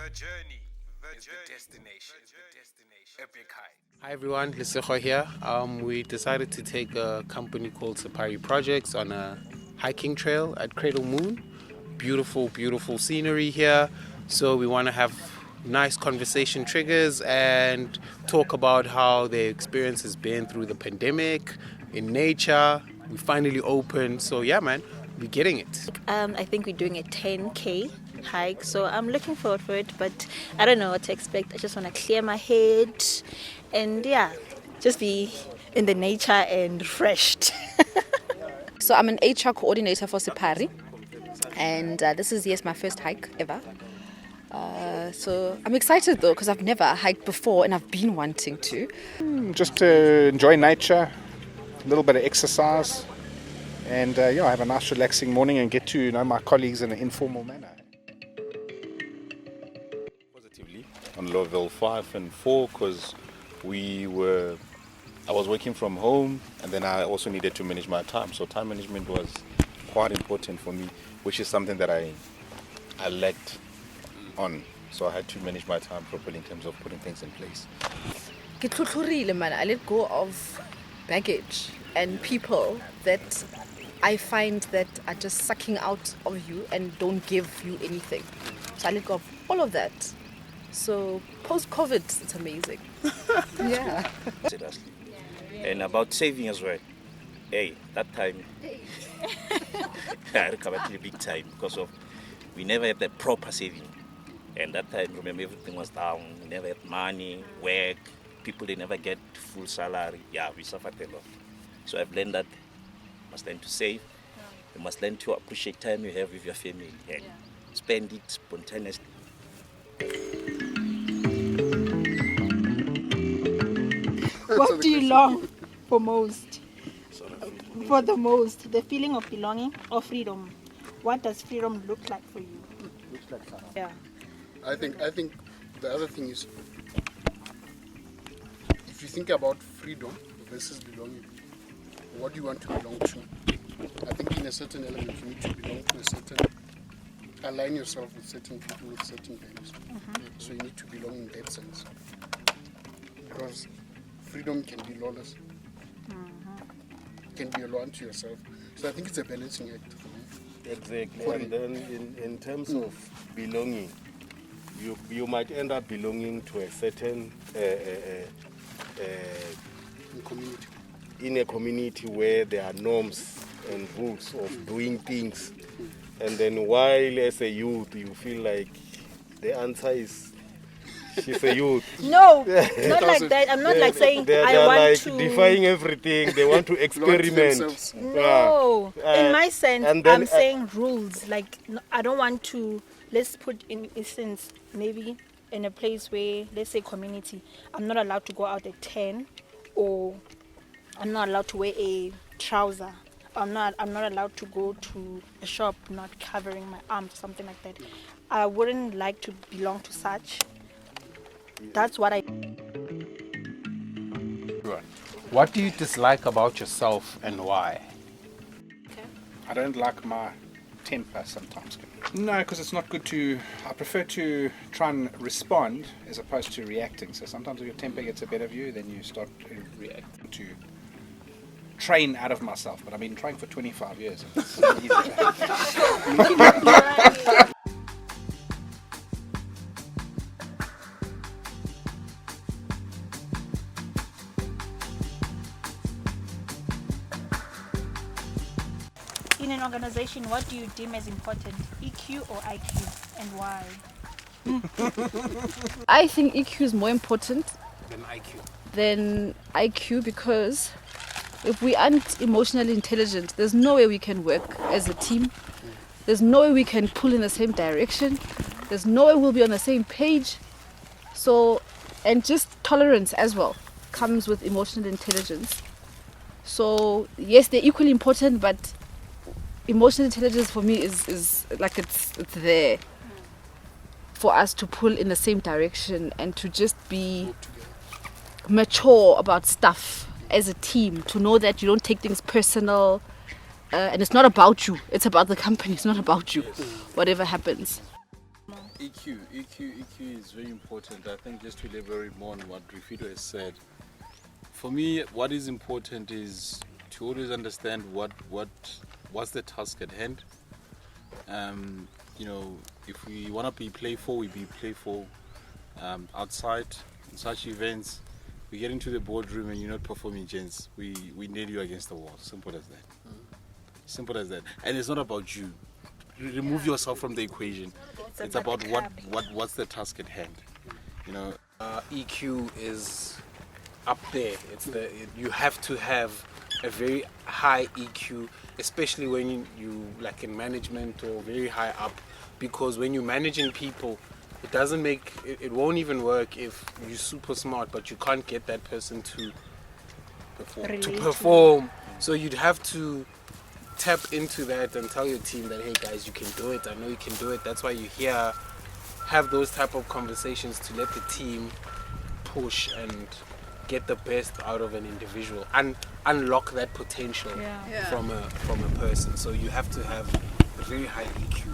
is the destination. Epic hike. Hi everyone, Lesego here. We decided to take a company called Siphari Projects on a hiking trail at Cradle Moon. Beautiful, beautiful scenery here. So we want to have nice conversation triggers and talk about how their experience has been through the pandemic, in nature. We finally opened, so yeah man, we're getting it. I think we're doing a 10K hike, so I'm looking forward for it, but I don't know what to expect. I just want to clear my head and yeah, just be in the nature and refreshed. So I'm an HR coordinator for Siphari, and this is my first hike ever. So I'm excited though, because I've never hiked before and I've been wanting to. Just to enjoy nature, a little bit of exercise, and have a nice relaxing morning and get to know my colleagues in an informal manner. Positively on level 5 and 4 because I was working from home and then I also needed to manage my time. So time management was quite important for me, which is something that I lacked on. So I had to manage my time properly in terms of putting things in place. I let go of baggage and people that I find that are just sucking out of you and don't give you anything. So I let go of all of that. So post-COVID, it's amazing. Yeah. Seriously. And about saving as well. Hey, that time, I recovered really big time because of we never had the proper saving. And that time, remember, everything was down. We never had money, work. People, they never get full salary. Yeah, we suffered a lot. So I've learned that you must learn to save. You must learn to appreciate time you have with your family and spend it spontaneously. What do you long for most? For the most, the feeling of belonging or freedom. What does freedom look like for you? Looks like fun. Yeah. I think the other thing is, if you think about freedom versus belonging, what do you want to belong to? I think in a certain element you need to belong to a certain, align yourself with certain people with certain values. So you need to belong in that sense. Because freedom can be lawless, can be a law unto yourself. So I think it's a balancing act for me. Exactly. And then in terms of belonging, you might end up belonging to a certain Community. in a community where there are norms and rules of doing things, and then while as a youth you feel like the answer is she's a youth. No, not like that. I'm not like saying they're I want like to defying everything. They want to experiment. No, in my sense, and then, I'm saying rules. Like, I don't want to, let's put in essence, maybe in a place where, let's say community, I'm not allowed to go out at 10, or I'm not allowed to wear a trouser. I'm not allowed to go to a shop not covering my arms, something like that. I wouldn't like to belong to such. That's what I... What do you dislike about yourself and why? I don't like my temper sometimes. No, because it's not good to... I prefer to try and respond as opposed to reacting. So sometimes if your temper gets a bit of you, then you start reacting to train out of myself. But I've been trying for 25 years. It's easy. In an organization, what do you deem as important, EQ or IQ, and why? I think EQ is more important Than than IQ because if we aren't emotionally intelligent, there's no way we can work as a team. There's no way we can pull in the same direction. There's no way we'll be on the same page. So, and just tolerance as well comes with emotional intelligence. So, yes, they're equally important, but emotional intelligence for me is like it's there for us to pull in the same direction and to just be mature about stuff as a team, to know that you don't take things personal, and it's not about you, it's about the company, it's not about you, whatever happens. EQ is very important. I think just to elaborate more on what Rifido has said, for me, what is important is to always understand what's the task at hand. You know, if we want to be playful, we be playful. Outside in such events, we get into the boardroom and you're not performing, gents. We nail you against the wall. Simple as that. Simple as that. And it's not about you. Remove yourself from the equation. It's about what's the task at hand. You know, EQ is up there. You have to have a very high EQ, especially when you like in management or very high up, because when you're managing people, it won't even work if you're super smart but you can't get that person to perform. So you'd have to tap into that and tell your team that, hey guys, you can do it. I know you can do it. That's why you have those type of conversations to let the team push and get the best out of an individual and unlock that potential from a person. So you have to have a very high EQ.